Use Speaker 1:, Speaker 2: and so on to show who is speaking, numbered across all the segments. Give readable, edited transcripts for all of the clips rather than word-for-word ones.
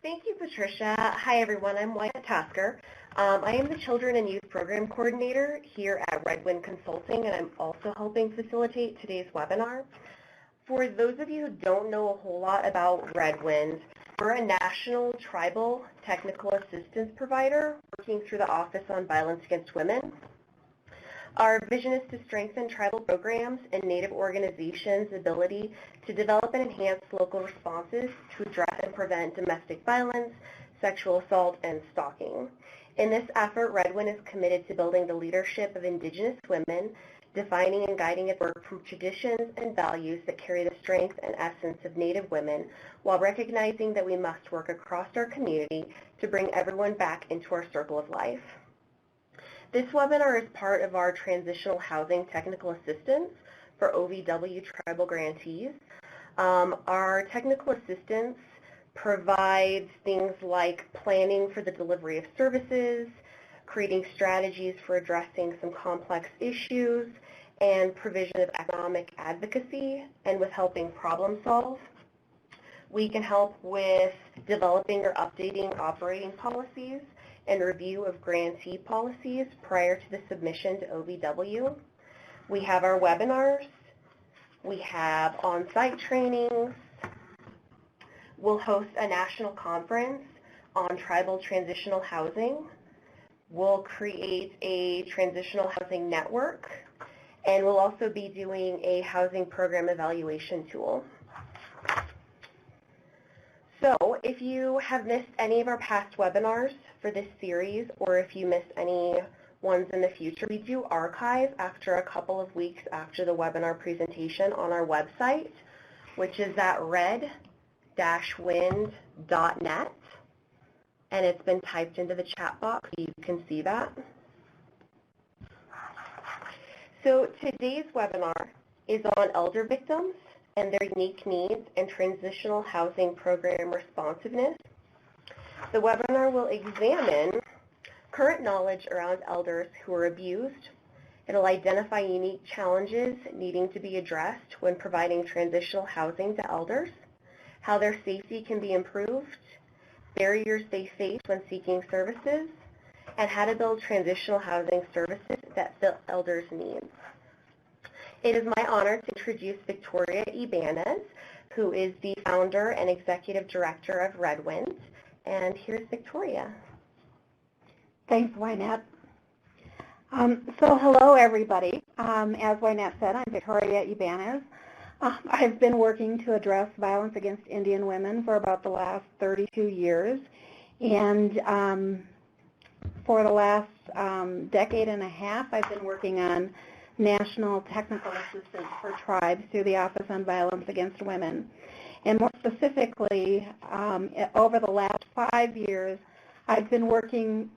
Speaker 1: Thank you, Patricia. Hi, everyone. I'm Wyatt Tasker. I am the Children and Youth Program Coordinator here at Redwind Consulting, and I'm also helping facilitate today's webinar. For those of you who don't know a whole lot about Redwind, we're a national tribal technical assistance provider working through the Office on Violence Against Women. Our vision is to strengthen tribal programs and Native organizations' ability to develop and enhance local responses to address and prevent domestic violence, sexual assault, and stalking. In this effort, Redwind is committed to building the leadership of Indigenous women, defining and guiding its work from traditions and values that carry the strength and essence of Native women, while recognizing that we must work across our community to bring everyone back into our circle of life. This webinar is part of our Transitional Housing Technical Assistance for OVW tribal grantees. Our technical assistance provides things like planning for the delivery of services, creating strategies for addressing some complex issues, and provision of economic advocacy, and with helping problem solve. We can help with developing or updating operating policies and review of grantee policies prior to the submission to OVW. We have our webinars. We have on-site trainings. We'll host a national conference on tribal transitional housing. We'll create a transitional housing network, and we'll also be doing a housing program evaluation tool. So if you have missed any of our past webinars for this series, or if you missed any ones in the future, we do archive after a couple of weeks after the webinar presentation on our website, which is at red-wind.net, and it's been typed into the chat box, so you can see that. So today's webinar is on elder victims and their unique needs and transitional housing program responsiveness. The webinar will examine current knowledge around elders who are abused. It'll identify unique challenges needing to be addressed when providing transitional housing to elders, how their safety can be improved, barriers they face when seeking services, and how to build transitional housing services that fit elders' needs. It is my honor to introduce Victoria Ybanez, who is the founder and executive director of Redwind. And here's Victoria.
Speaker 2: Thanks, Wynette. So hello, everybody. As Wynette said, I'm Victoria Ibanez. I've been working to address violence against Indian women for about the last 32 years. And for the last decade and a half, I've been working on national technical assistance for tribes through the Office on Violence Against Women. And more specifically, over the last 5 years, I've been working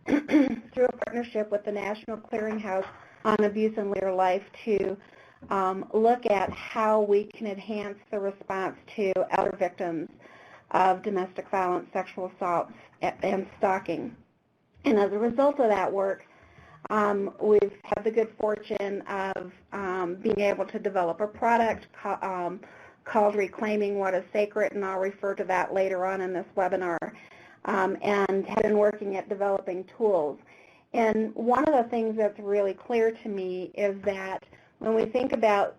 Speaker 2: through a partnership with the National Clearinghouse on Abuse and Later Life to look at how we can enhance the response to elder victims of domestic violence, sexual assault, and stalking. And as a result of that work, we've had the good fortune of being able to develop a product called Reclaiming What is Sacred, and I'll refer to that later on in this webinar, and have been working at developing tools. And one of the things that's really clear to me is that when we think about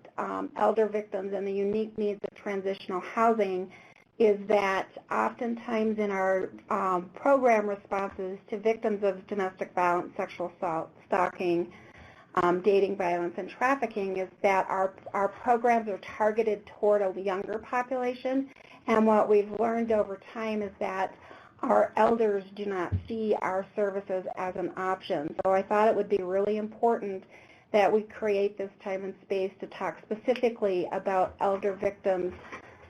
Speaker 2: elder victims and the unique needs of transitional housing, is that oftentimes in our program responses to victims of domestic violence, sexual assault, stalking, dating violence, and trafficking, is that our programs are targeted toward a younger population. And what we've learned over time is that our elders do not see our services as an option. So I thought it would be really important that we create this time and space to talk specifically about elder victims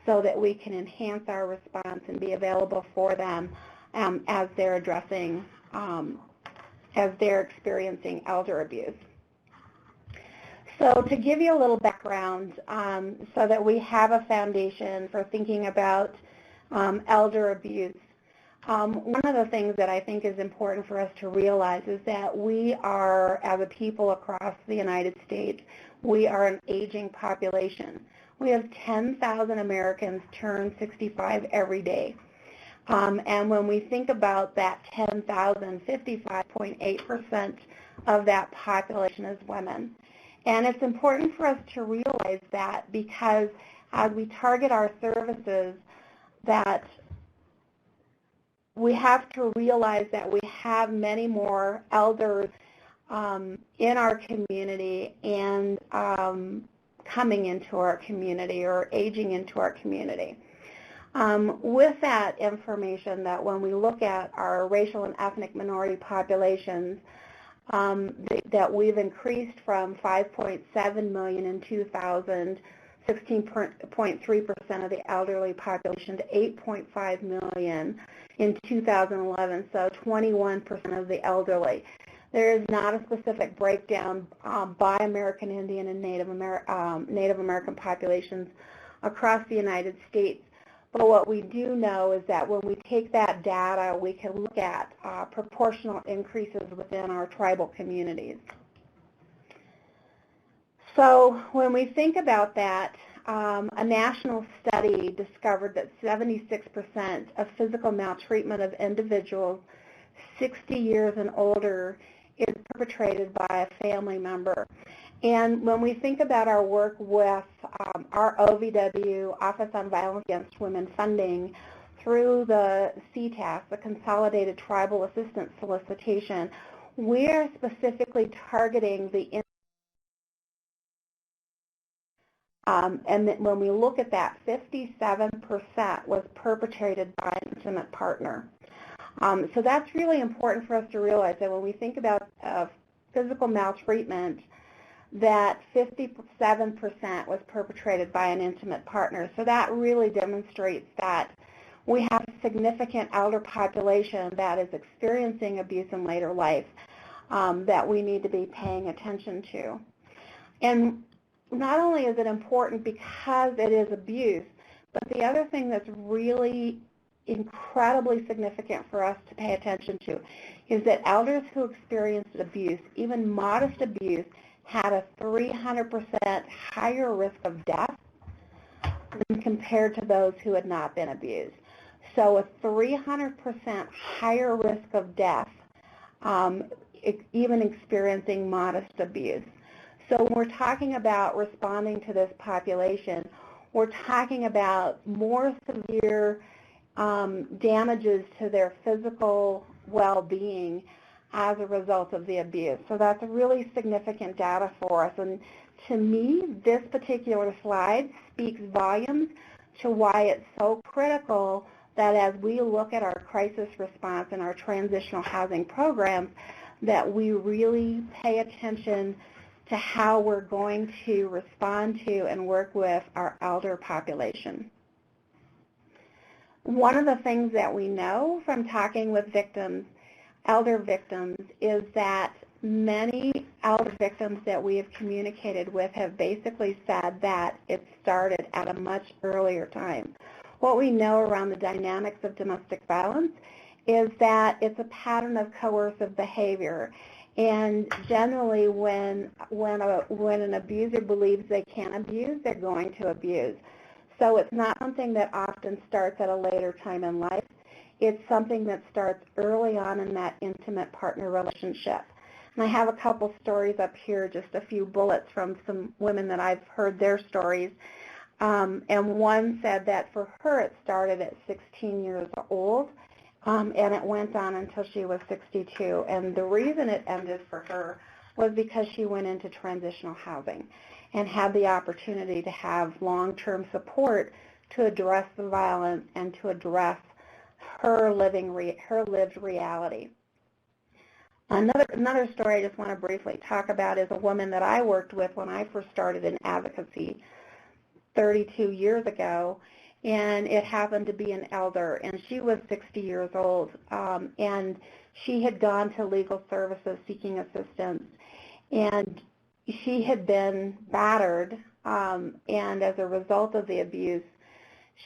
Speaker 2: so that we can enhance our response and be available for them as they're experiencing elder abuse. So to give you a little background so that we have a foundation for thinking about elder abuse, one of the things that I think is important for us to realize is that we are, as a people across the United States, we are an aging population. We have 10,000 Americans turn 65 every day. And when we think about that 10,000, 55.8% of that population is women. And it's important for us to realize that, because as we target our services, that we have to realize that we have many more elders in our community and coming into our community or aging into our community. With that information, that when we look at our racial and ethnic minority populations, that we've increased from 5.7 million in 2000, 16.3% of the elderly population, to 8.5 million in 2011, so 21% of the elderly. There is not a specific breakdown by American Indian and Native American populations across the United States. But what we do know is that when we take that data, we can look at proportional increases within our tribal communities. So when we think about that, a national study discovered that 76% of physical maltreatment of individuals 60 years and older is perpetrated by a family member. And when we think about our work with our OVW, Office on Violence Against Women funding, through the CTAS, the Consolidated Tribal Assistance Solicitation, we're specifically targeting the and that when we look at that, 57% was perpetrated by an intimate partner. So that's really important for us to realize, that when we think about physical maltreatment, that 57% was perpetrated by an intimate partner. So that really demonstrates that we have a significant elder population that is experiencing abuse in later life that we need to be paying attention to. And not only is it important because it is abuse, but the other thing that's really incredibly significant for us to pay attention to is that elders who experienced abuse, even modest abuse, had a 300% higher risk of death than compared to those who had not been abused. So a 300% higher risk of death, even experiencing modest abuse. So when we're talking about responding to this population, we're talking about more severe damages to their physical well-being as a result of the abuse. So that's really significant data for us. And to me, this particular slide speaks volumes to why it's so critical that as we look at our crisis response and our transitional housing programs, that we really pay attention to how we're going to respond to and work with our elder population. One of the things that we know from talking with victims, elder victims, is that many elder victims that we have communicated with have basically said that it started at a much earlier time. What we know around the dynamics of domestic violence is that it's a pattern of coercive behavior. And generally, when an abuser believes they can abuse, they're going to abuse. So it's not something that often starts at a later time in life. It's something that starts early on in that intimate partner relationship. And I have a couple stories up here, just a few bullets from some women that I've heard their stories. And one said that for her it started at 16 years old. And it went on until she was 62. And the reason it ended for her was because she went into transitional housing and had the opportunity to have long-term support to address the violence and to address her lived reality. Another story I just want to briefly talk about is a woman that I worked with when I first started in advocacy 32 years ago. And it happened to be an elder, and she was 60 years old, and she had gone to legal services seeking assistance, and she had been battered, and as a result of the abuse,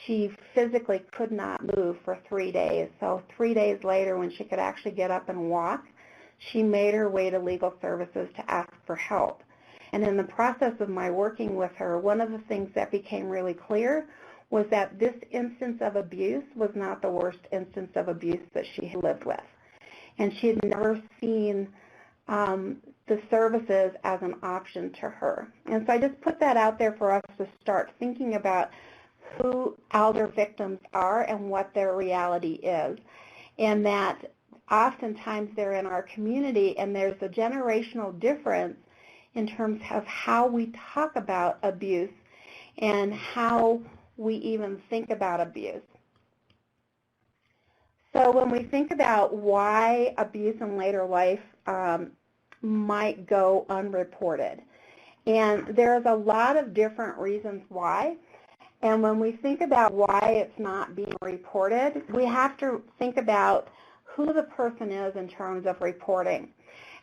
Speaker 2: she physically could not move for 3 days. So 3 days later, when she could actually get up and walk, she made her way to legal services to ask for help. And in the process of my working with her, one of the things that became really clear was that this instance of abuse was not the worst instance of abuse that she had lived with. And she had never seen the services as an option to her. And so I just put that out there for us to start thinking about who elder victims are and what their reality is. And that oftentimes they're in our community, and there's a generational difference in terms of how we talk about abuse and how we even think about abuse. So when we think about why abuse in later life might go unreported, and there's a lot of different reasons why, and when we think about why it's not being reported, we have to think about who the person is in terms of reporting.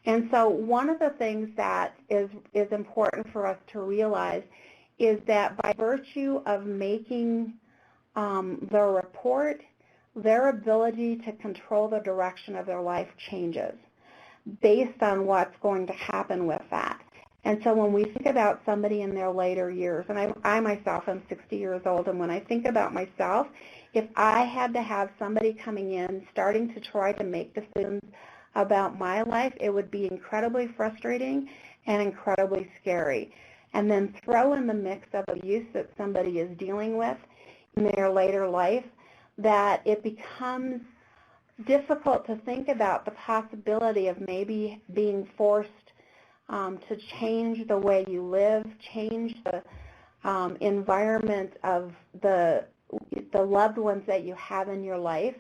Speaker 2: And so one of the things that is important for us to realize is that by virtue of making the report, their ability to control the direction of their life changes based on what's going to happen with that. And so when we think about somebody in their later years, and I myself am 60 years old, and when I think about myself, if I had to have somebody coming in starting to try to make decisions about my life, it would be incredibly frustrating and incredibly scary. And then throw in the mix of abuse that somebody is dealing with in their later life, that it becomes difficult to think about the possibility of maybe being forced to change the way you live, change the environment of the loved ones that you have in your life,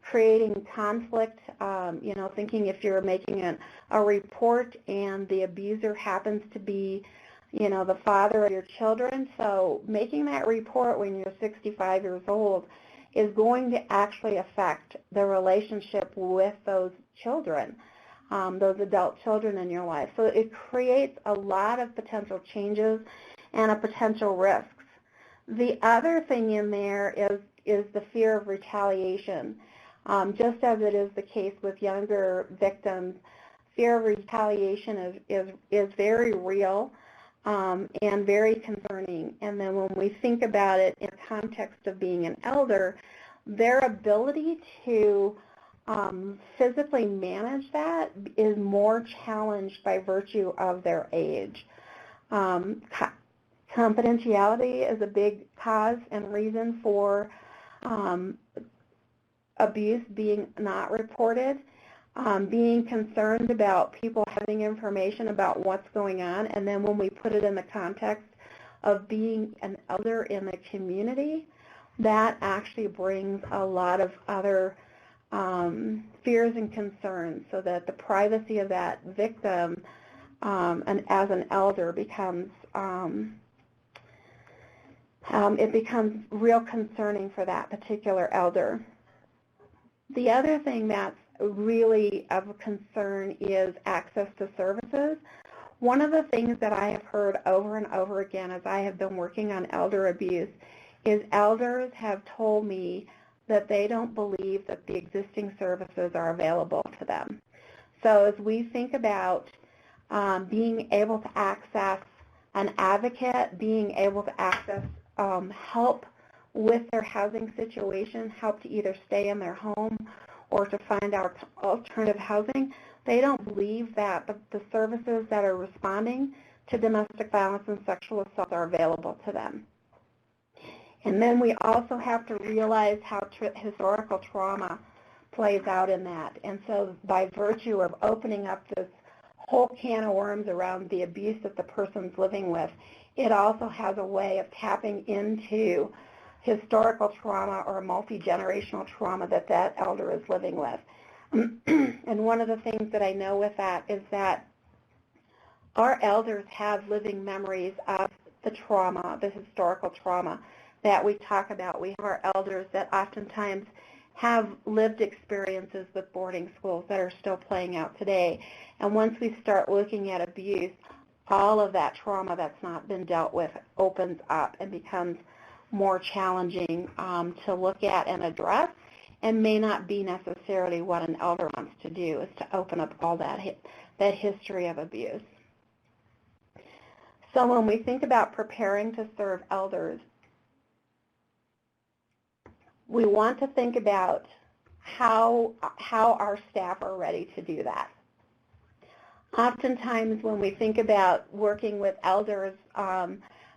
Speaker 2: creating conflict, thinking if you're making a report and the abuser happens to be, the father of your children. So making that report when you're 65 years old is going to actually affect the relationship with those children, those adult children in your life. So it creates a lot of potential changes and a potential risks. The other thing in there is the fear of retaliation. Just as it is the case with younger victims, fear of retaliation is very real and very concerning. And then when we think about it in the context of being an elder, their ability to physically manage that is more challenged by virtue of their age. Confidentiality is a big cause and reason for abuse being not reported, being concerned about people having information about what's going on, and then when we put it in the context of being an elder in the community, that actually brings a lot of other fears and concerns, so that the privacy of that victim and as an elder becomes it becomes real concerning for that particular elder. The other thing that's really of concern is access to services. One of the things that I have heard over and over again as I have been working on elder abuse is elders have told me that they don't believe that the existing services are available to them. So as we think about being able to access an advocate, being able to access help with their housing situation, help to either stay in their home or to find out alternative housing, they don't believe that the services that are responding to domestic violence and sexual assault are available to them. And then we also have to realize how historical trauma plays out in that. And so by virtue of opening up this whole can of worms around the abuse that the person's living with, it also has a way of tapping into historical trauma or multi-generational trauma that that elder is living with. And one of the things that I know with that is that our elders have living memories of the trauma, the historical trauma that we talk about. We have our elders that oftentimes have lived experiences with boarding schools that are still playing out today. And once we start looking at abuse, all of that trauma that's not been dealt with opens up and becomes more challenging to look at and address, and may not be necessarily what an elder wants to do, is to open up all that history of abuse. So when we think about preparing to serve elders, we want to think about how our staff are ready to do that. Oftentimes when we think about working with elders,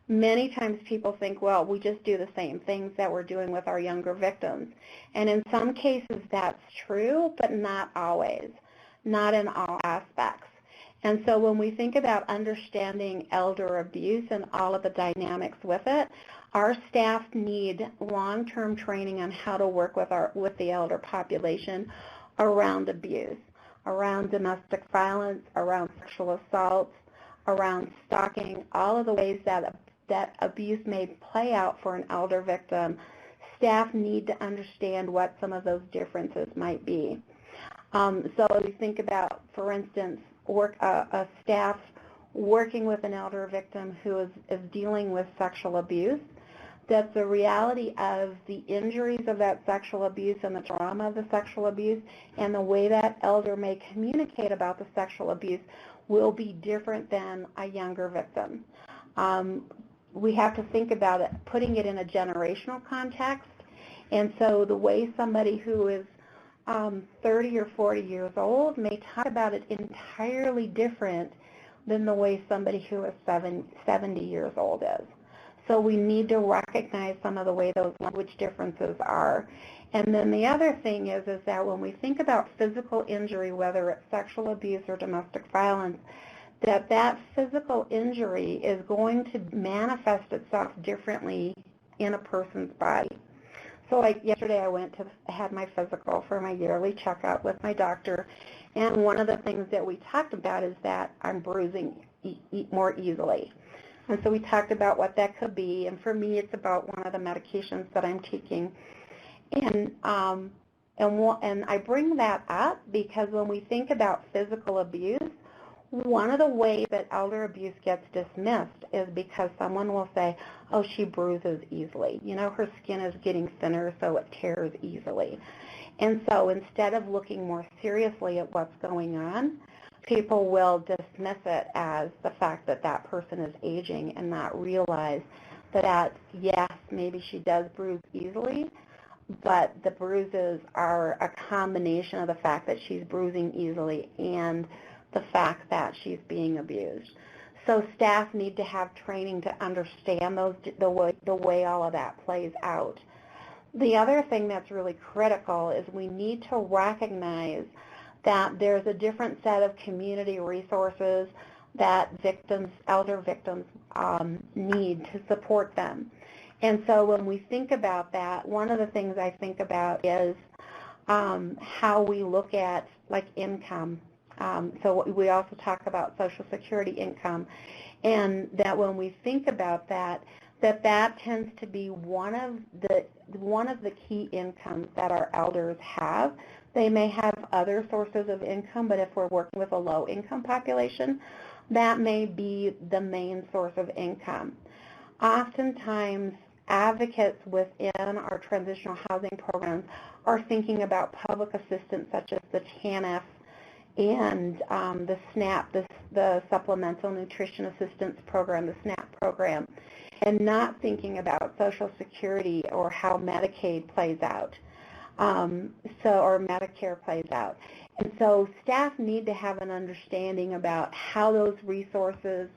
Speaker 2: many times people think, well, we just do the same things that we're doing with our younger victims. And in some cases that's true, but not always, not in all aspects. And so when we think about understanding elder abuse and all of the dynamics with it, our staff need long-term training on how to work with the elder population around abuse, around domestic violence, around sexual assaults, around stalking, all of the ways that abuse may play out for an elder victim. Staff need to understand what some of those differences might be. So we think about, for instance, a staff working with an elder victim who is dealing with sexual abuse, that the reality of the injuries of that sexual abuse and the trauma of the sexual abuse and the way that elder may communicate about the sexual abuse will be different than a younger victim. We have to think about it, putting it in a generational context. And so the way somebody who is 30 or 40 years old may talk about it entirely different than the way somebody who is 70 years old is. So we need to recognize some of the way those language differences are. And then the other thing is that when we think about physical injury, whether it's sexual abuse or domestic violence, that physical injury is going to manifest itself differently in a person's body. So like yesterday I had my physical for my yearly checkup with my doctor, and one of the things that we talked about is that I'm bruising more easily. And so we talked about what that could be, and for me it's about one of the medications that I'm taking. And I bring that up because when we think about physical abuse, one of the ways that elder abuse gets dismissed is because someone will say, oh, she bruises easily. You know, her skin is getting thinner, so it tears easily. And so instead of looking more seriously at what's going on, people will dismiss it as the fact that that person is aging and not realize that, yes, maybe she does bruise easily, but the bruises are a combination of the fact that she's bruising easily and the fact that she's being abused. So staff need to have training to understand the way all of that plays out. The other thing that's really critical is we need to recognize that there's a different set of community resources that elder victims need to support them. And so when we think about that, one of the things I think about is how we look at like income. So we also talk about Social Security income, and that when we think about that tends to be one of the key incomes that our elders have. They may have other sources of income, but if we're working with a low-income population, that may be the main source of income. Oftentimes, advocates within our transitional housing programs are thinking about public assistance such as the TANF and the SNAP, the Supplemental Nutrition Assistance Program, the SNAP program, and not thinking about Social Security or how Medicaid plays out. Or Medicare plays out. And so staff need to have an understanding about how those resources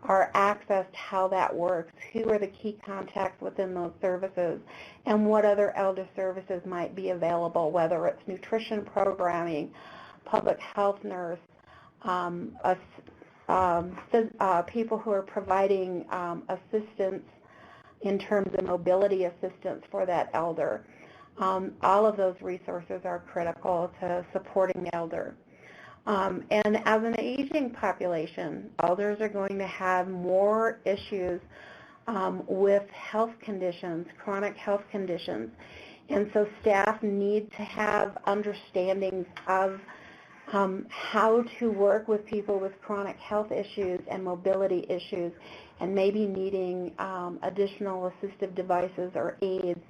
Speaker 2: are accessed, how that works, who are the key contacts within those services, and what other elder services might be available, whether it's nutrition programming, public health nurse, people who are providing assistance in terms of mobility assistance for that elder. All of those resources are critical to supporting the elder. And as an aging population, elders are going to have more issues with health conditions, chronic health conditions. And so staff need to have understandings of how to work with people with chronic health issues and mobility issues, and maybe needing additional assistive devices or aids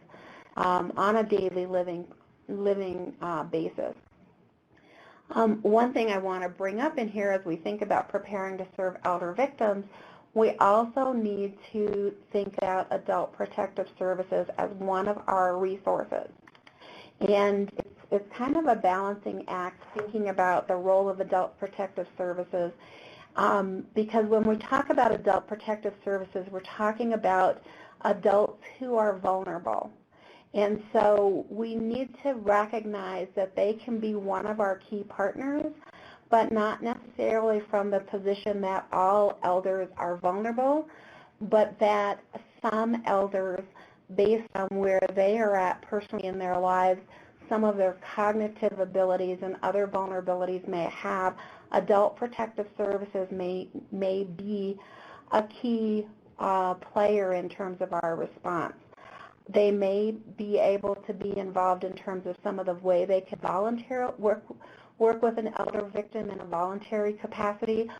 Speaker 2: on a daily living basis. One thing I want to bring up in here as we think about preparing to serve elder victims, we also need to think about adult protective services as one of our resources. And it's kind of a balancing act thinking about the role of adult protective services, because when we talk about adult protective services, we're talking about adults who are vulnerable. And so we need to recognize that they can be one of our key partners, but not necessarily from the position that all elders are vulnerable, but that some elders, based on where they are at personally in their lives, some of their cognitive abilities and other vulnerabilities may have, adult protective services may be a key player in terms of our response. They may be able to be involved in terms of some of the way they could voluntarily work with an elder victim in a voluntary capacity,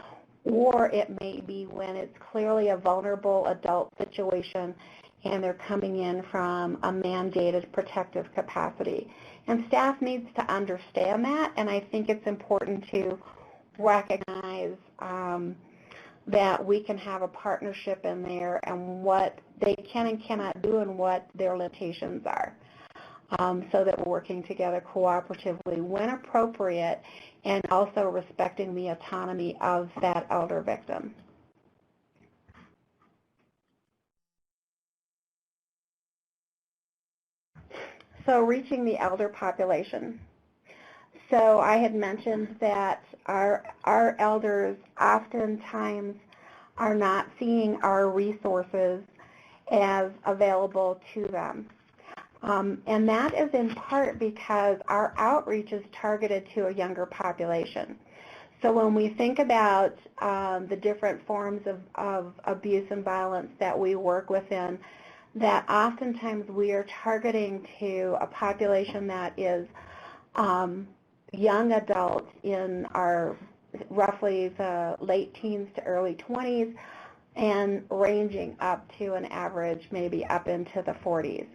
Speaker 2: or it may be when it's clearly a vulnerable adult situation and they're coming in from a mandated protective capacity. And staff needs to understand that, and I think it's important to recognize that we can have a partnership in there and what they can and cannot do and what their limitations are, so that we're working together cooperatively when appropriate and also respecting the autonomy of that elder victim. So reaching the elder population. So I had mentioned that our elders oftentimes are not seeing our resources as available to them. And that is in part because our outreach is targeted to a younger population. So when we think about the different forms of abuse and violence that we work within, that oftentimes we are targeting to a population that is young adults in our roughly the late teens to early 20s and ranging up to an average maybe up into the 40s.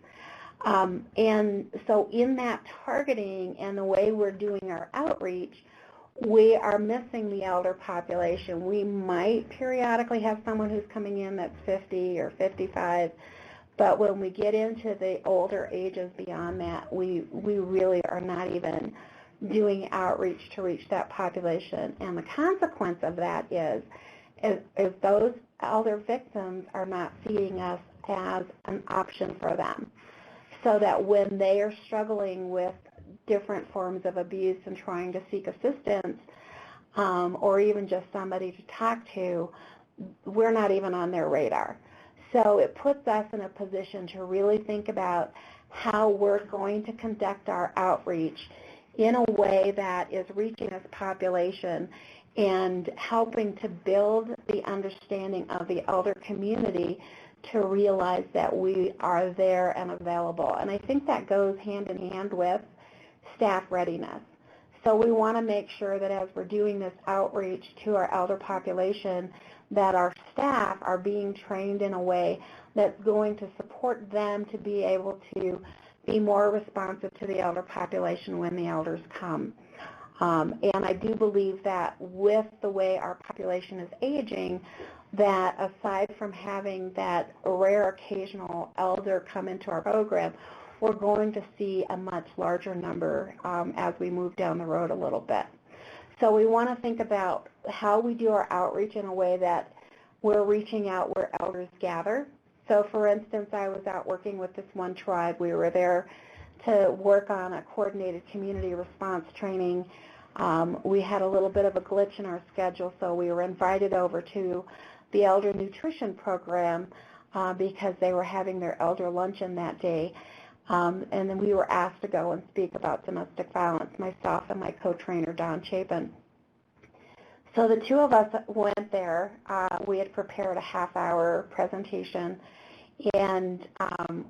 Speaker 2: And so in that targeting and the way we're doing our outreach, we are missing the elder population. We might periodically have someone who's coming in that's 50 or 55, but when we get into the older ages beyond that, we really are not even doing outreach to reach that population. And the consequence of that is those elder victims are not seeing us as an option for them. So that when they are struggling with different forms of abuse and trying to seek assistance, or even just somebody to talk to, we're not even on their radar. So it puts us in a position to really think about how we're going to conduct our outreach in a way that is reaching this population and helping to build the understanding of the elder community to realize that we are there and available. And I think that goes hand in hand with staff readiness. So we want to make sure that as we're doing this outreach to our elder population, that our staff are being trained in a way that's going to support them to be able to be more responsive to the elder population when the elders come. And I do believe that with the way our population is aging, that aside from having that rare occasional elder come into our program, we're going to see a much larger number as we move down the road a little bit. So we want to think about how we do our outreach in a way that we're reaching out where elders gather. So for instance, I was out working with this one tribe. We were there to work on a coordinated community response training. We had a little bit of a glitch in our schedule, so we were invited over to the elder nutrition program because they were having their elder luncheon that day. And then we were asked to go and speak about domestic violence, myself and my co-trainer, Don Chapin. So the two of us went there. We had prepared a half-hour presentation, and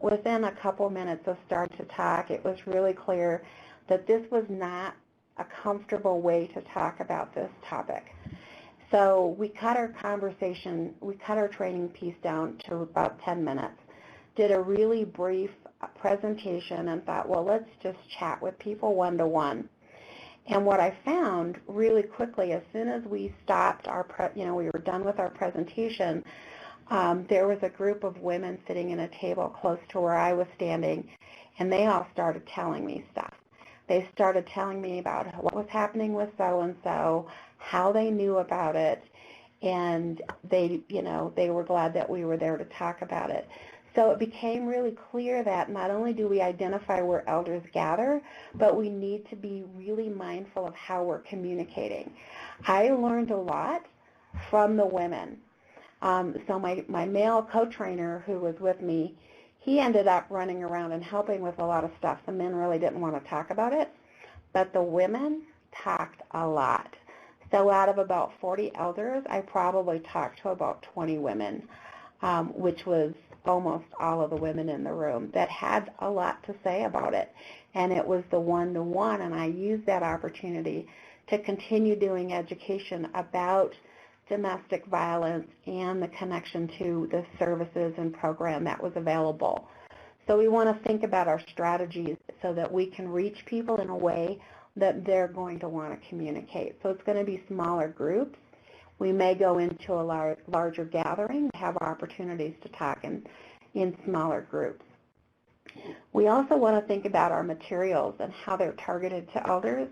Speaker 2: within a couple minutes of starting to talk, it was really clear that this was not a comfortable way to talk about this topic. So we cut our training piece down to about 10 minutes, did a really brief presentation and thought, well, let's just chat with people one-to-one. And what I found really quickly, as soon as we stopped we were done with our presentation, there was a group of women sitting at a table close to where I was standing, and they all started telling me stuff. They started telling me about what was happening with so-and-so, how they knew about it, and they were glad that we were there to talk about it. So it became really clear that not only do we identify where elders gather, but we need to be really mindful of how we're communicating. I learned a lot from the women. So my male co-trainer who was with me, he ended up running around and helping with a lot of stuff. The men really didn't want to talk about it, but the women talked a lot. So out of about 40 elders, I probably talked to about 20 women, which was almost all of the women in the room that had a lot to say about it. And it was the one-to-one, and I used that opportunity to continue doing education about domestic violence and the connection to the services and program that was available. So we want to think about our strategies so that we can reach people in a way that they're going to want to communicate. So it's going to be smaller groups. We may go into a larger gathering, have opportunities to talk in smaller groups. We also want to think about our materials and how they're targeted to elders.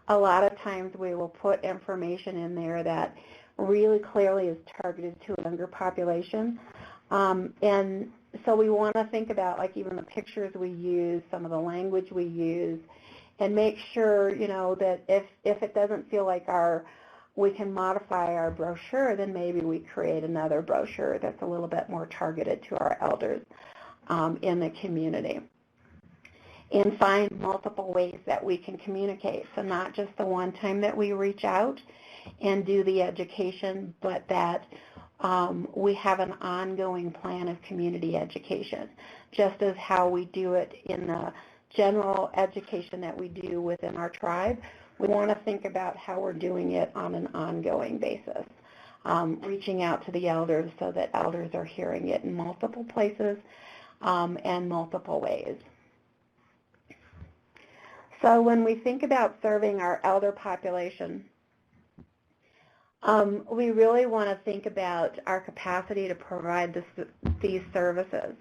Speaker 2: A lot of times we will put information in there that really clearly is targeted to a younger population. And so we want to think about, like, even the pictures we use, some of the language we use, and make sure, that if it doesn't feel like we can modify our brochure, then maybe we create another brochure that's a little bit more targeted to our elders in the community. And find multiple ways that we can communicate. So not just the one time that we reach out and do the education, but that we have an ongoing plan of community education, just as how we do it in the general education that we do within our tribe. We want to think about how we're doing it on an ongoing basis, reaching out to the elders so that elders are hearing it in multiple places and multiple ways. So when we think about serving our elder population, we really want to think about our capacity to provide these services.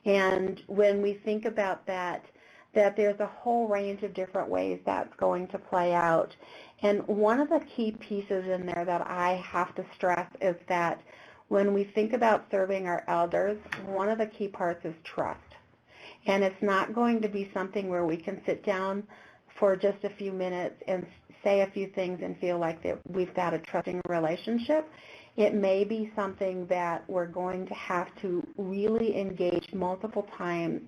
Speaker 2: And when we think about that there's a whole range of different ways that's going to play out. And one of the key pieces in there that I have to stress is that when we think about serving our elders, one of the key parts is trust. And it's not going to be something where we can sit down for just a few minutes and say a few things and feel like that we've got a trusting relationship. It may be something that we're going to have to really engage multiple times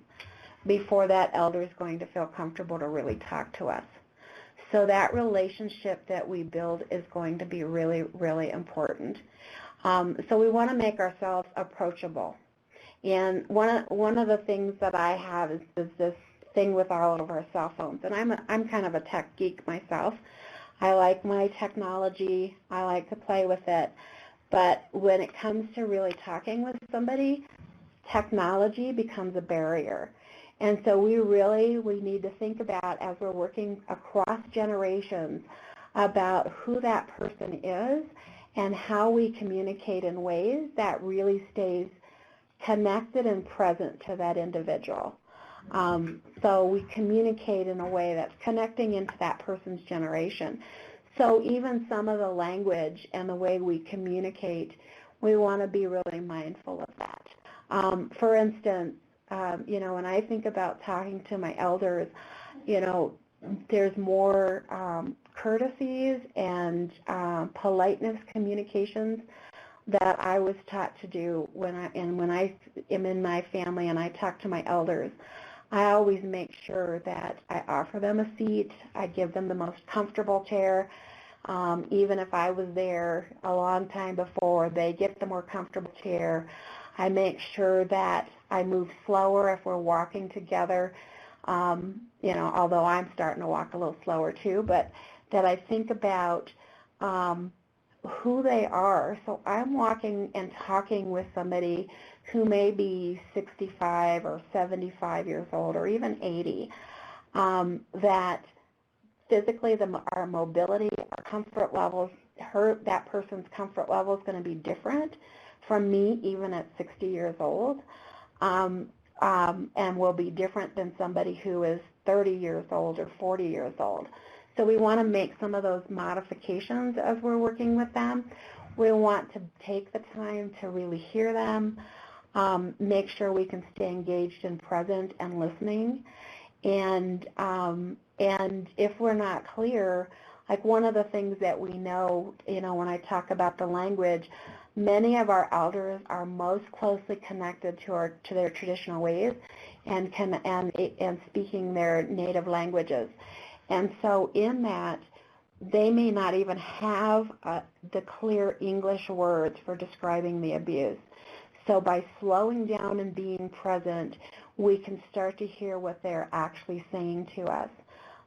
Speaker 2: before that elder is going to feel comfortable to really talk to us. So that relationship that we build is going to be really, really important. So we want to make ourselves approachable. And one of the things that I have is this thing with all of our cell phones. And I'm kind of a tech geek myself. I like my technology. I like to play with it. But when it comes to really talking with somebody, technology becomes a barrier. And so we need to think about, as we're working across generations, about who that person is and how we communicate in ways that really stays connected and present to that individual. So we communicate in a way that's connecting into that person's generation. So even some of the language and the way we communicate, we want to be really mindful of that. For instance, when I think about talking to my elders, there's more courtesies and politeness communications that I was taught to do when I am in my family and I talk to my elders. I always make sure that I offer them a seat. I give them the most comfortable chair. Even if I was there a long time before, they get the more comfortable chair. I make sure that I move slower if we're walking together, although I'm starting to walk a little slower too, but that I think about who they are. So I'm walking and talking with somebody who may be 65 or 75 years old or even 80, that physically, our mobility, our comfort levels, that person's comfort level is going to be different from me even at 60 years old, and will be different than somebody who is 30 years old or 40 years old. So we want to make some of those modifications as we're working with them. We want to take the time to really hear them, make sure we can stay engaged and present and listening. And if we're not clear, like one of the things that we know, when I talk about the language, many of our elders are most closely connected to their traditional ways and speaking their native languages. And so in that, they may not even have the clear English words for describing the abuse. So by slowing down and being present, we can start to hear what they're actually saying to us.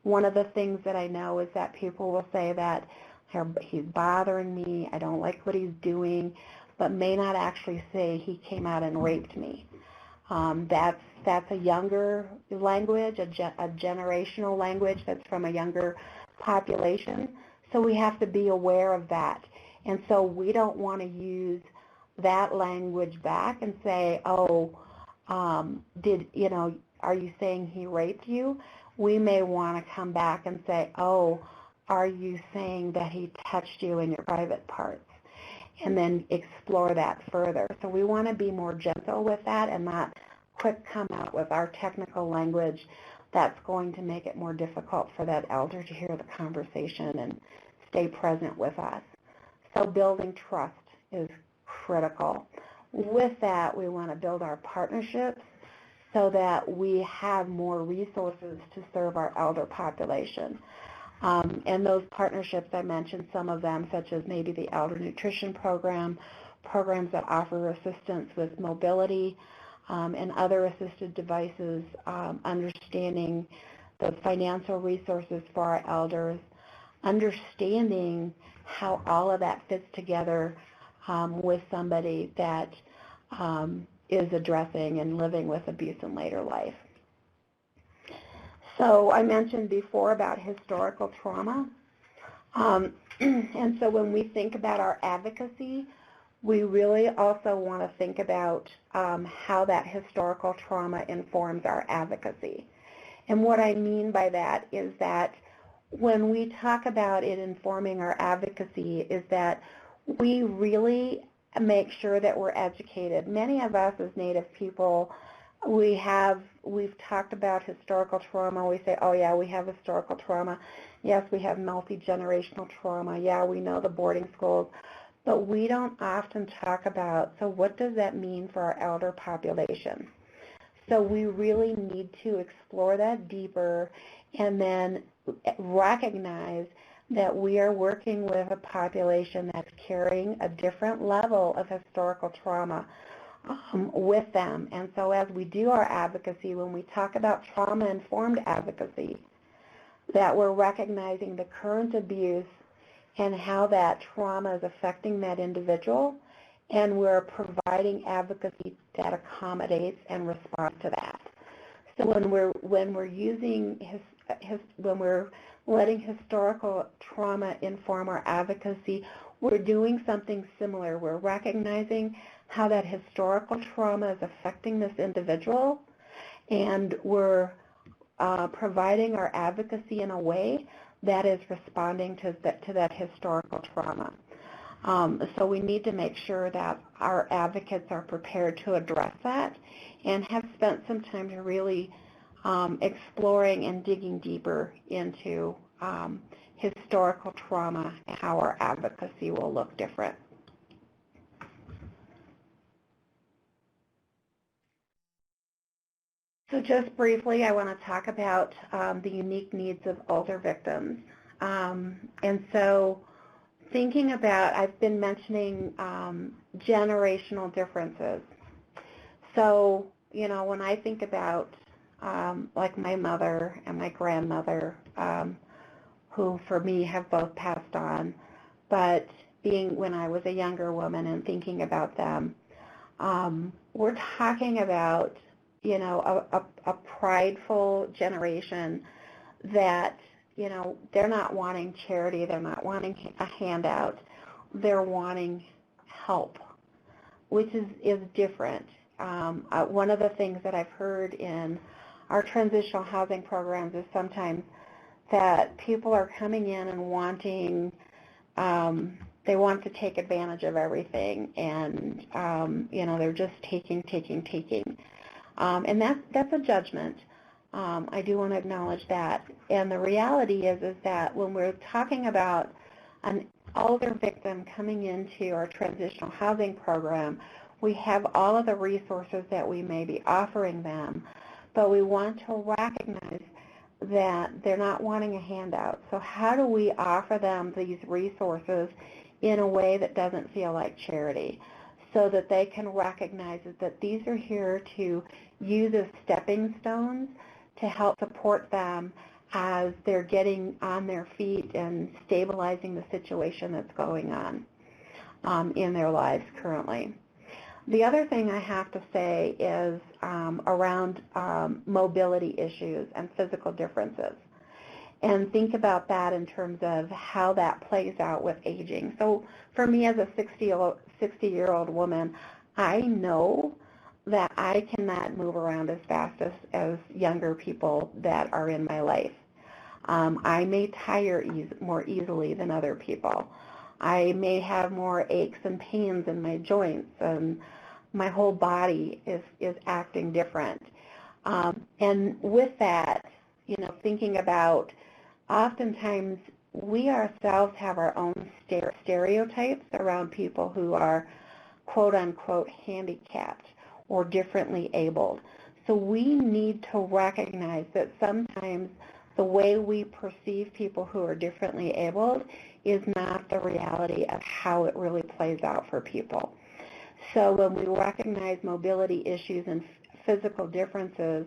Speaker 2: One of the things that I know is that people will say that he's bothering me, I don't like what he's doing, but may not actually say he came out and raped me. That's a younger language, a generational language that's from a younger population. So we have to be aware of that. And so we don't want to use that language back and say, oh, are you saying he raped you? We may want to come back and say, oh, are you saying that he touched you in your private parts? And then explore that further. So we want to be more gentle with that and not quick come out with our technical language that's going to make it more difficult for that elder to hear the conversation and stay present with us. So building trust is critical. With that, we want to build our partnerships so that we have more resources to serve our elder population. And those partnerships, I mentioned some of them, such as maybe the Elder Nutrition Program, programs that offer assistance with mobility and other assisted devices, understanding the financial resources for our elders, understanding how all of that fits together with somebody that is addressing and living with abuse in later life. So I mentioned before about historical trauma. And so when we think about our advocacy, we really also want to think about how that historical trauma informs our advocacy. And what I mean by that is that when we talk about it informing our advocacy is that we really make sure that we're educated. Many of us as Native people, we've talked about historical trauma. We say, oh yeah, we have historical trauma. Yes, we have multi-generational trauma. Yeah, we know the boarding schools. But we don't often talk about, so what does that mean for our elder population? So we really need to explore that deeper and then recognize that we are working with a population that's carrying a different level of historical trauma with them. And so as we do our advocacy, when we talk about trauma-informed advocacy, that we're recognizing the current abuse and how that trauma is affecting that individual, and we're providing advocacy that accommodates and responds to that. So when we're using when we're letting historical trauma inform our advocacy, we're doing something similar. We're recognizing how that historical trauma is affecting this individual, and we're providing our advocacy in a way that is responding to that historical trauma. So we need to make sure that our advocates are prepared to address that and have spent some time to really exploring and digging deeper into historical trauma and how our advocacy will look different. So just briefly, I want to talk about the unique needs of older victims. And so thinking about, I've been mentioning generational differences. So, when I think about like my mother and my grandmother, who for me have both passed on, but when I was a younger woman and thinking about them, we're talking about a prideful generation that they're not wanting charity, they're not wanting a handout, they're wanting help, which is different. One of the things that I've heard in our transitional housing programs is sometimes that people are coming in and wanting, they want to take advantage of everything, and they're just taking. And that's a judgment. I do want to acknowledge that. And the reality is that when we're talking about an older victim coming into our transitional housing program, we have all of the resources that we may be offering them, but we want to recognize that they're not wanting a handout. So how do we offer them these resources in a way that doesn't feel like charity, so that they can recognize that these are here to use as stepping stones to help support them as they're getting on their feet and stabilizing the situation that's going on in their lives currently. The other thing I have to say is around mobility issues and physical differences. And think about that in terms of how that plays out with aging. So for me as a 60-year-old woman, I know that I cannot move around as fast as younger people that are in my life. I may tire more easily than other people. I may have more aches and pains in my joints, and my whole body is acting different. And with that, thinking about, oftentimes we ourselves have our own stereotypes around people who are quote-unquote handicapped or differently abled. So we need to recognize that sometimes the way we perceive people who are differently abled is not the reality of how it really plays out for people. So when we recognize mobility issues and physical differences,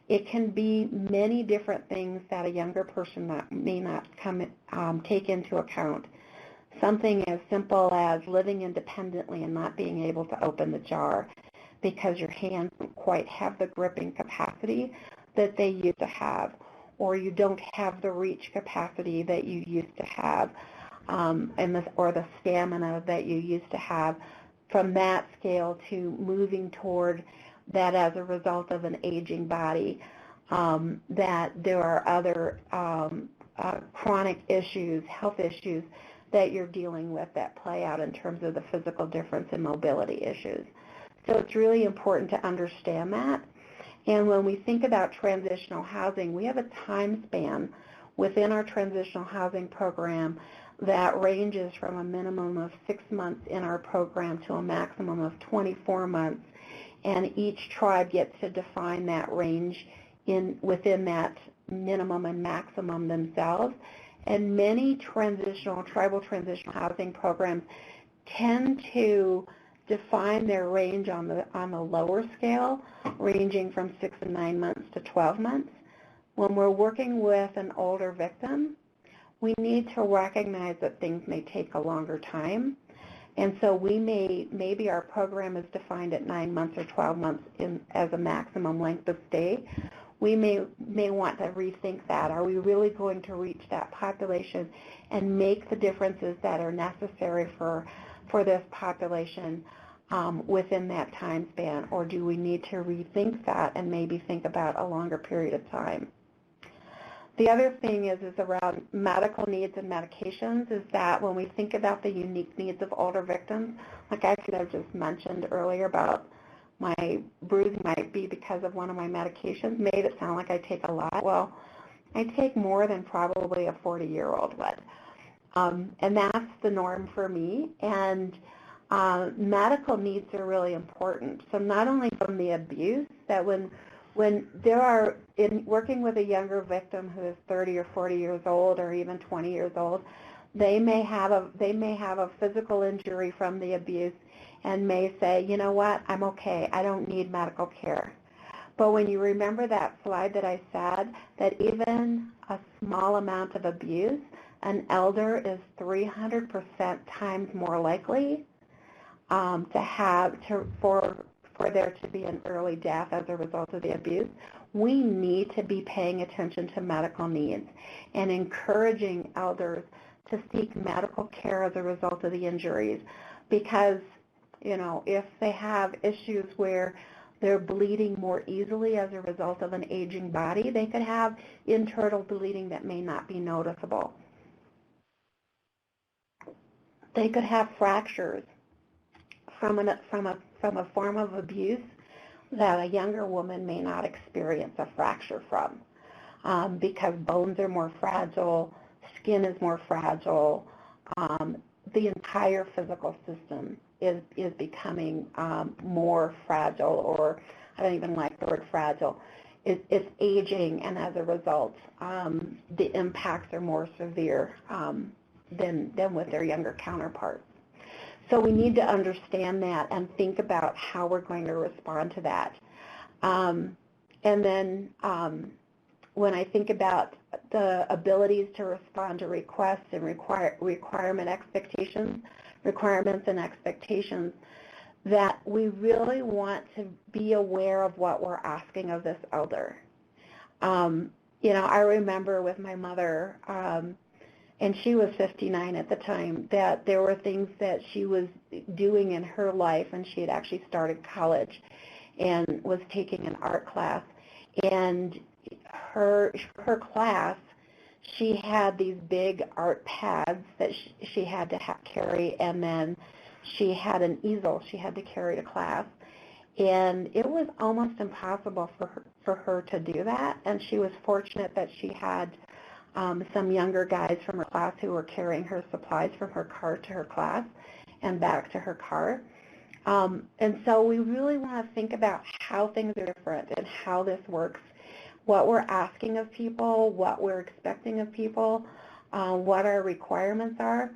Speaker 2: it can be many different things that a younger person may not take into account. Something as simple as living independently and not being able to open the jar because your hands don't quite have the gripping capacity that they used to have, or you don't have the reach capacity that you used to have, or the stamina that you used to have. From that scale to moving toward that as a result of an aging body, that there are other chronic issues, health issues that you're dealing with that play out in terms of the physical difference and mobility issues. So it's really important to understand that. And when we think about transitional housing, we have a time span within our transitional housing program that ranges from a minimum of 6 months in our program to a maximum of 24 months. And each tribe gets to define that range within that minimum and maximum themselves. And many tribal transitional housing programs tend to define their range on the lower scale, ranging from 6 and 9 months to 12 months. When we're working with an older victim, we need to recognize that things may take a longer time. And so maybe our program is defined at 9 months or 12 months as a maximum length of stay. We may want to rethink that. Are we really going to reach that population and make the differences that are necessary for this population within that time span? Or do we need to rethink that and maybe think about a longer period of time? The other thing is around medical needs and medications, is that when we think about the unique needs of older victims, like I could have just mentioned earlier about my bruising might be because of one of my medications, made it sound like I take a lot. Well, I take more than probably a 40-year-old would. And that's the norm for me. And medical needs are really important. So not only from the abuse, that when there are, in working with a younger victim who is 30 or 40 years old or even 20 years old, they may have a physical injury from the abuse and may say, you know what, I'm okay, I don't need medical care. But when you remember that slide that I said, that even a small amount of abuse, an elder is 300% times more likely for there to be an early death as a result of the abuse. we need to be paying attention to medical needs and encouraging elders to seek medical care as a result of the injuries, because, you know, if they have issues where they're bleeding more easily as a result of an aging body, they could have internal bleeding that may not be noticeable. They could have fractures from a form of abuse that a younger woman may not experience a fracture from, because bones are more fragile, skin is more fragile, the entire physical system is becoming more fragile, or I don't even like the word fragile. It's aging, and as a result, the impacts are more severe than with their younger counterparts. So we need to understand that and think about how we're going to respond to that. And then when I think about the abilities to respond to requests and requirements and expectations, that we really want to be aware of what we're asking of this elder. You know, I remember with my mother, and she was 59 at the time, that there were things that she was doing in her life, and she had actually started college and was taking an art class. And her class, she had these big art pads that she had to carry, and then she had an easel she had to carry to class. And it was almost impossible for her to do that, and she was fortunate that she had some younger guys from her class who were carrying her supplies from her car to her class and back to her car. And so we really want to think about how things are different and how this works, what we're asking of people, what we're expecting of people, what our requirements are.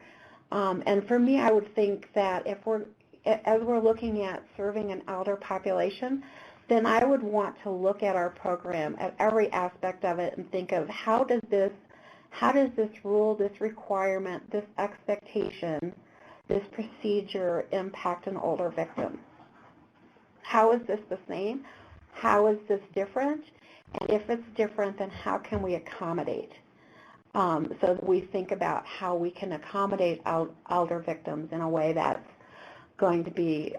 Speaker 2: And for me, I would think that as we're looking at serving an elder population, then I would want to look at our program, at every aspect of it, and think of how does this rule, this requirement, this expectation, this procedure impact an older victim? How is this the same? How is this different? And if it's different, then how can we accommodate? So that we think about how we can accommodate elder victims in a way that's going to be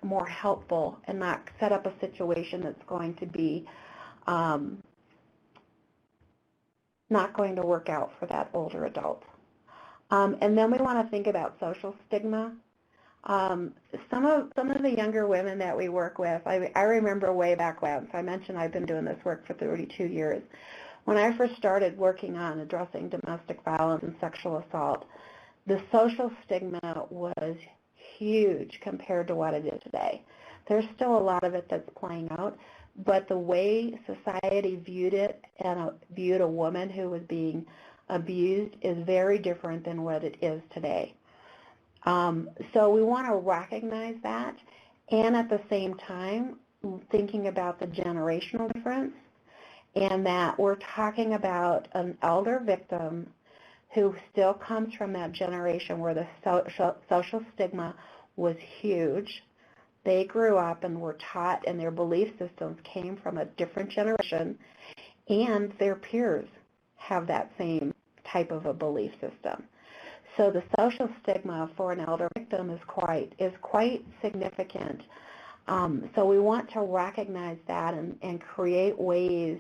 Speaker 2: more helpful and not set up a situation that's going to be not going to work out for that older adult. And then we want to think about social stigma. Some of the younger women that we work with, I remember way back when, so I mentioned I've been doing this work for 32 years. When I first started working on addressing domestic violence and sexual assault, the social stigma was huge compared to what it is today. There's still a lot of it that's playing out, but the way society viewed it and viewed a woman who was being abused is very different than what it is today. So we want to recognize that, and at the same time thinking about the generational difference, and that we're talking about an elder victim who still comes from that generation where the social stigma was huge. They grew up and were taught, and their belief systems came from a different generation, and their peers have that same type of a belief system. So the social stigma for an elder victim is quite significant. So we want to recognize that and create ways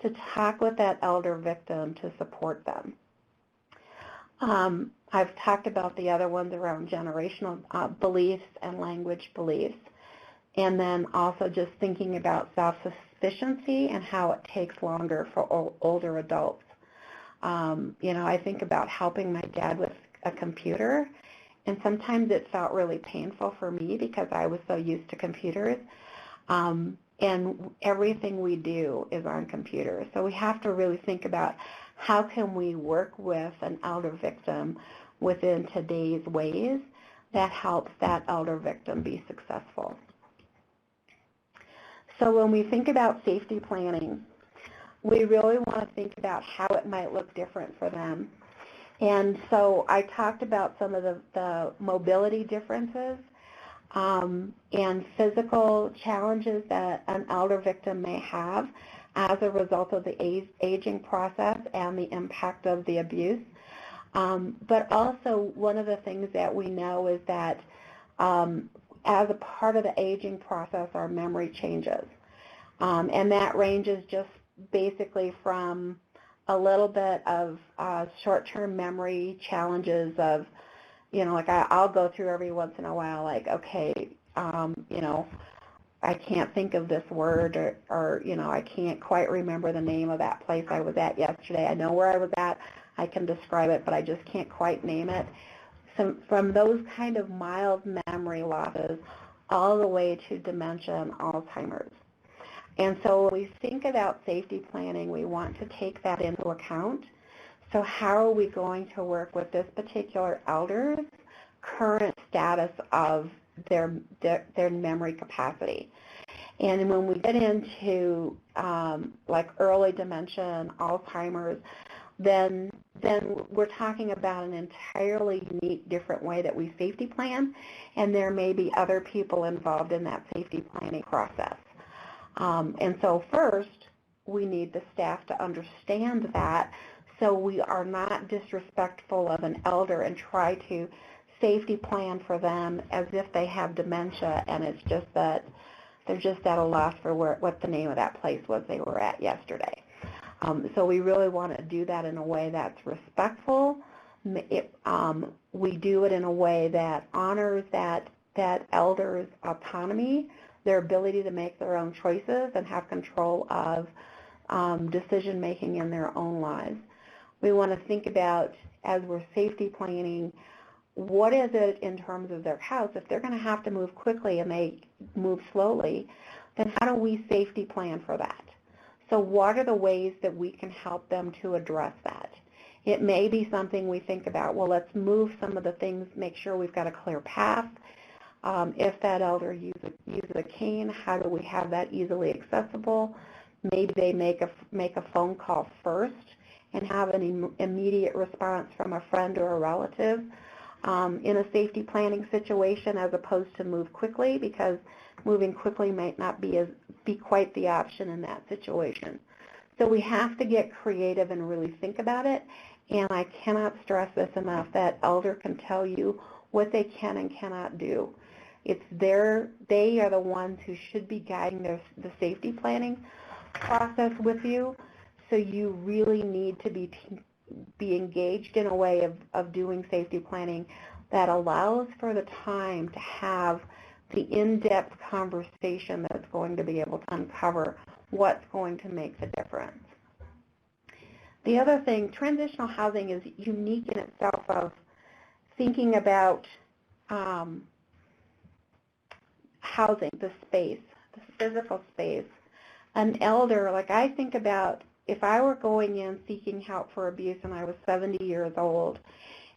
Speaker 2: to talk with that elder victim to support them. I've talked about the other ones around generational beliefs and language beliefs, and then also just thinking about self-sufficiency and how it takes longer for older adults. You know, I think about helping my dad with a computer, and sometimes it felt really painful for me because I was so used to computers. And everything we do is on computers. So we have to really think about how can we work with an elder victim within today's ways that helps that elder victim be successful. So when we think about safety planning, we really want to think about how it might look different for them. And so I talked about some of the mobility differences. and physical challenges that an elder victim may have as a result of the aging process and the impact of the abuse. But also one of the things that we know is that as a part of the aging process, our memory changes. And that ranges just basically from a little bit of short-term memory challenges of, like I'll go through every once in a while, like, okay, I can't think of this word or I can't quite remember the name of that place I was at yesterday. I know where I was at. I can describe it, but I just can't quite name it. So from those kind of mild memory losses all the way to dementia and Alzheimer's. And so when we think about safety planning, we want to take that into account. So how are we going to work with this particular elder's current status of their memory capacity? And when we get into like early dementia and Alzheimer's, then we're talking about an entirely unique, different way that we safety plan, and there may be other people involved in that safety planning process. And so first, we need the staff to understand that so we are not disrespectful of an elder and try to safety plan for them as if they have dementia and it's just that they're just at a loss for what the name of that place was they were at yesterday. So we really want to do that in a way that's respectful. We do it in a way that honors that elder's autonomy, their ability to make their own choices and have control of decision making in their own lives. We want to think about, as we're safety planning, what is it in terms of their house? If they're going to have to move quickly and they move slowly, then how do we safety plan for that? So what are the ways that we can help them to address that? It may be something we think about, well, let's move some of the things, make sure we've got a clear path. If that elder uses a cane, how do we have that easily accessible? Maybe they make a phone call first and have an immediate response from a friend or a relative in a safety planning situation, as opposed to move quickly, because moving quickly might not be quite the option in that situation. So we have to get creative and really think about it, and I cannot stress this enough, that elder can tell you what they can and cannot do. They are the ones who should be guiding the safety planning process with you, so you really need to be engaged in a way of doing safety planning that allows for the time to have the in-depth conversation that's going to be able to uncover what's going to make the difference. The other thing, transitional housing is unique in itself of thinking about housing, the space, the physical space. An elder, like I think about if I were going in seeking help for abuse and I was 70 years old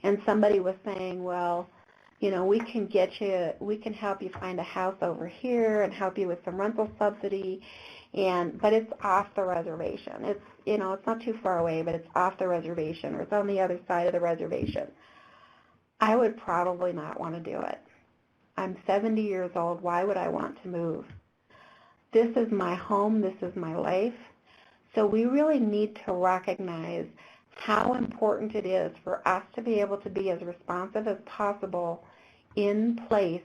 Speaker 2: and somebody was saying, well, we can help you find a house over here and help you with some rental subsidy, but it's off the reservation. It's not too far away, but it's off the reservation, or it's on the other side of the reservation. I would probably not want to do it. I'm 70 years old. Why would I want to move? This is my home. This is my life. So we really need to recognize how important it is for us to be able to be as responsive as possible in place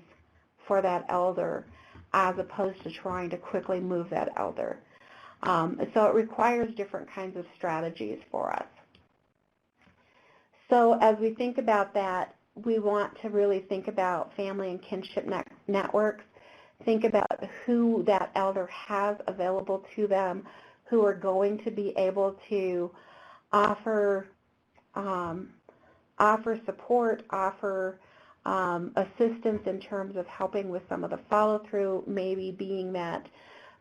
Speaker 2: for that elder, as opposed to trying to quickly move that elder. So it requires different kinds of strategies for us. So as we think about that, we want to really think about family and kinship networks, think about who that elder has available to them, who are going to be able to offer support, offer assistance in terms of helping with some of the follow-through, maybe being that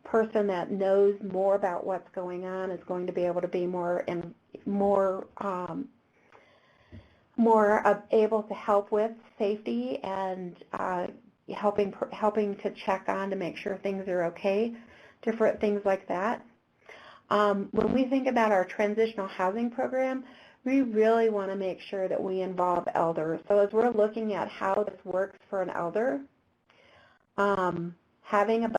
Speaker 2: person that knows more about what's going on is going to be able to be more able to help with safety and helping to check on to make sure things are okay, different things like that. When we think about our transitional housing program, we really want to make sure that we involve elders. So as we're looking at how this works for an elder, having a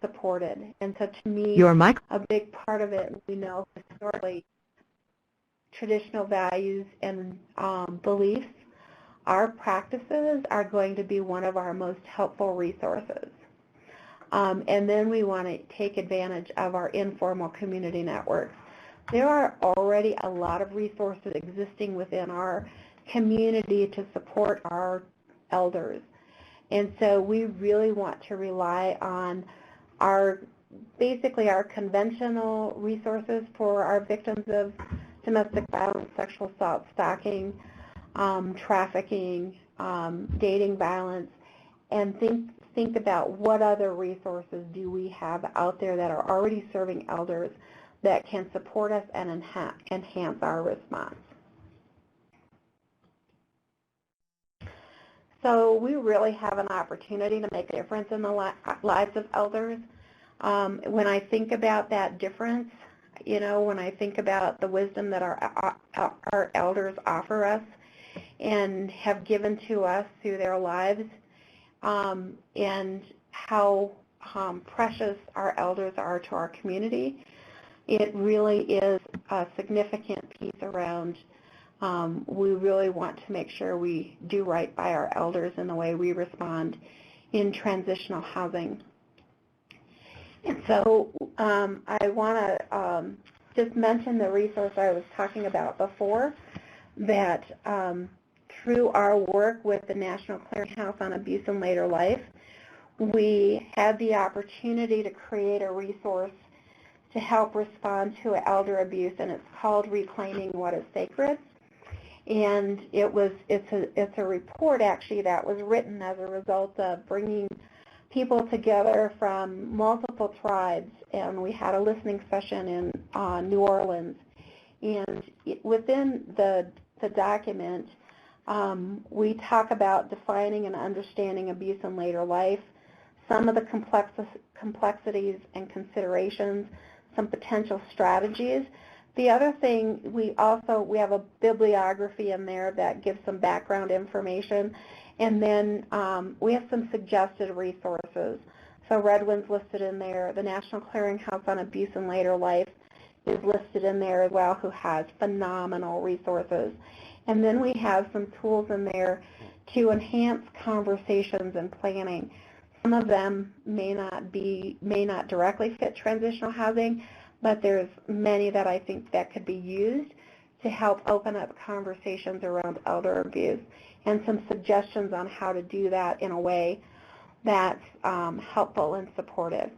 Speaker 2: supported. And so to me, a big part of it, we know historically, traditional values and beliefs, our practices are going to be one of our most helpful resources. And then we want to take advantage of our informal community networks. There are already a lot of resources existing within our community to support our elders. And so we really want to rely on basically our conventional resources for our victims of domestic violence, sexual assault, stalking, trafficking, dating violence, and think about what other resources do we have out there that are already serving elders that can support us and enhance our response. So we really have an opportunity to make a difference in the lives of elders. When I think about that difference, when I think about the wisdom that our elders offer us and have given to us through their lives, and how precious our elders are to our community, it really is a significant piece around we really want to make sure we do right by our elders in the way we respond in transitional housing. And so I want to just mention the resource I was talking about before, that through our work with the National Clearinghouse on Abuse in Later Life, we had the opportunity to create a resource to help respond to elder abuse, and it's called Reclaiming What is Sacred. And it's a report actually that was written as a result of bringing people together from multiple tribes, and we had a listening session in New Orleans. And within the document, we talk about defining and understanding abuse in later life, some of the complexities and considerations, some potential strategies. The other thing, we have a bibliography in there that gives some background information, and then we have some suggested resources. So Redwind's listed in there. The National Clearinghouse on Abuse in Later Life is listed in there as well, who has phenomenal resources. And then we have some tools in there to enhance conversations and planning. Some of them may not directly fit transitional housing, but there's many that I think that could be used to help open up conversations around elder abuse, and some suggestions on how to do that in a way that's helpful and supportive.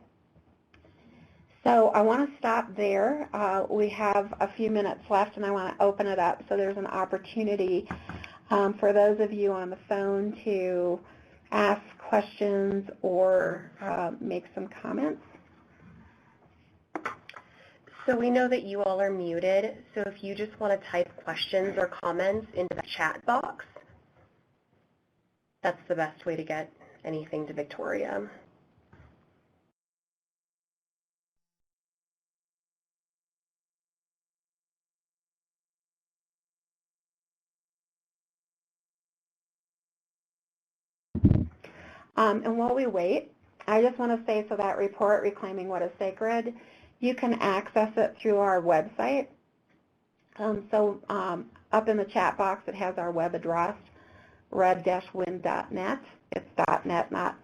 Speaker 2: So I want to stop there. We have a few minutes left, and I want to open it up so there's an opportunity for those of you on the phone to ask questions or make some comments.
Speaker 1: So we know that you all are muted, so if you just want to type questions or comments into the chat box, that's the best way to get anything to Victoria.
Speaker 2: And while we wait, I just want to say, so that report, Reclaiming What is Sacred, you can access it through our website. Up in the chat box, it has our web address, red-wind.net. It's .net, not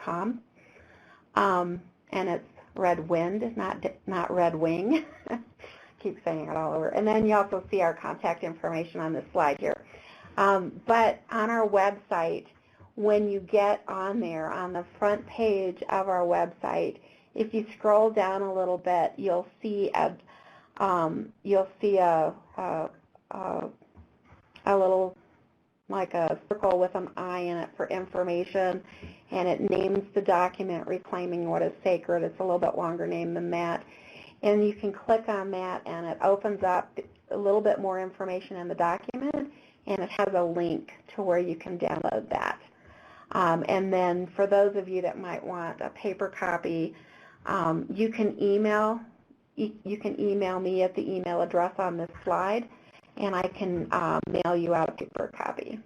Speaker 2: .com. And it's Red Wind, not Red Wing. Keep saying it all over. And then you also see our contact information on this slide here. But on our website, when you get on there, on the front page of our website, if you scroll down a little bit, you'll see a little like a circle with an I in it for information, and it names the document Reclaiming What is Sacred. It's a little bit longer name than that. And you can click on that, and it opens up a little bit more information in the document, and it has a link to where you can download that. And then for those of you that might want a paper copy, you can email me at the email address on this slide, and I can mail you out a paper copy.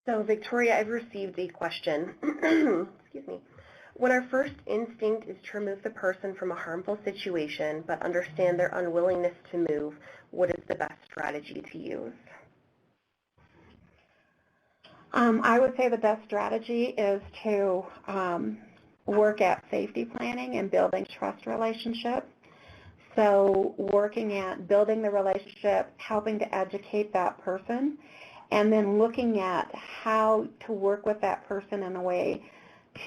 Speaker 1: So Victoria, I've received a question. Excuse me. When our first instinct is to remove the person from a harmful situation, but understand their unwillingness to move, what is the best strategy to use?
Speaker 2: I would say the best strategy is to work at safety planning and building trust relationships. So working at building the relationship, helping to educate that person, and then looking at how to work with that person in a way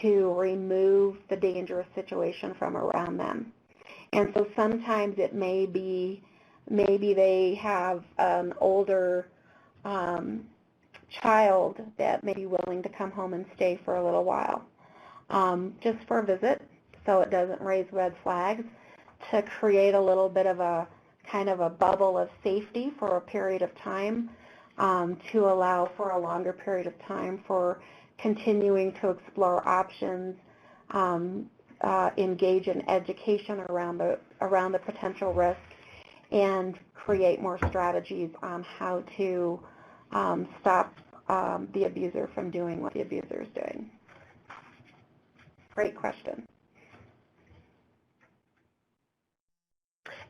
Speaker 2: to remove the dangerous situation from around them. And so sometimes it may be maybe they have an older child that may be willing to come home and stay for a little while, just for a visit, so it doesn't raise red flags, to create a little bit of a kind of a bubble of safety for a period of time, to allow for a longer period of time for continuing to explore options, engage in education around the potential risk, and create more strategies on how to stop the abuser from doing what the abuser is doing. Great question.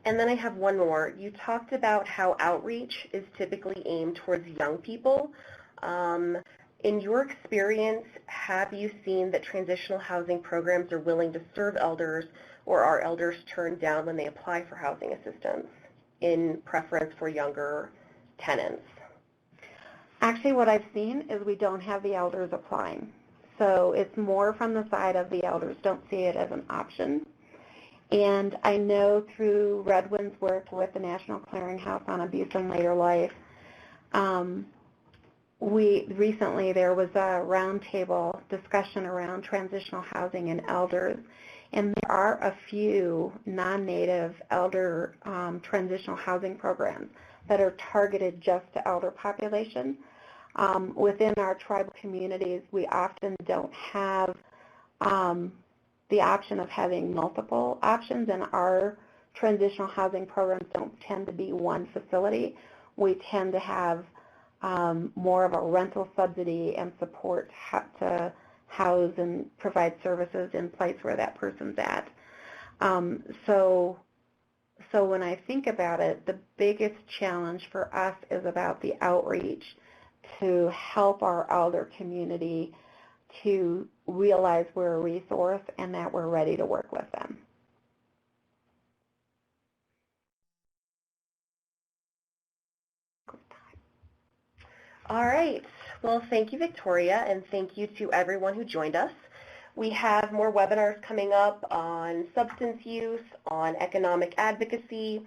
Speaker 1: And then I have one more. You talked about how outreach is typically aimed towards young people. In your experience, have you seen that transitional housing programs are willing to serve elders, or are elders turned down when they apply for housing assistance in preference for younger tenants?
Speaker 2: Actually, what I've seen is we don't have the elders applying. So it's more from the side of the elders don't see it as an option. And I know through Redwin's work with the National Clearinghouse on Abuse in Later Life, recently there was a roundtable discussion around transitional housing and elders, and there are a few non-native elder transitional housing programs that are targeted just to elder population. Within our tribal communities, we often don't have the option of having multiple options, and our transitional housing programs don't tend to be one facility. We tend to have more of a rental subsidy and support to house and provide services in place where that person's at. So when I think about it, the biggest challenge for us is about the outreach to help our elder community to realize we're a resource and that we're ready to work with them.
Speaker 1: All right. Well, thank you, Victoria, and thank you to everyone who joined us. We have more webinars coming up on substance use, on economic advocacy,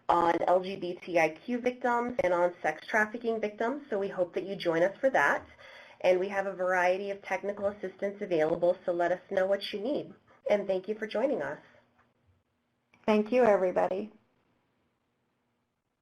Speaker 1: on LGBTIQ victims, and on sex trafficking victims, so we hope that you join us for that. And we have a variety of technical assistance available, so let us know what you need. And thank you for joining us.
Speaker 2: Thank you, everybody.